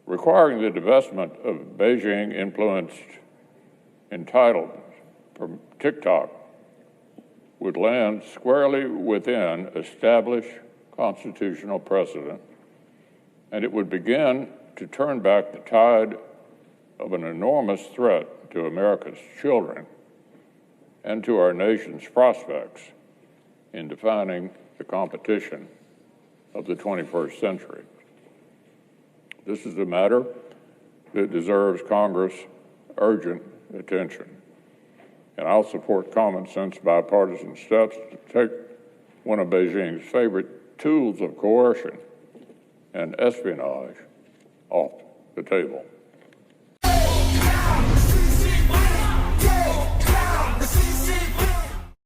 Requiring the divestment of Beijing-influenced entitlements from TikTok would land squarely within established constitutional precedent, and it would begin to turn back the tide of an enormous threat to America's children and to our nation's prospects in defining the competition of the 21st century. This is a matter that deserves Congress' urgent attention, and I'll support common sense bipartisan steps to take one of Beijing's favorite tools of coercion and espionage off the table.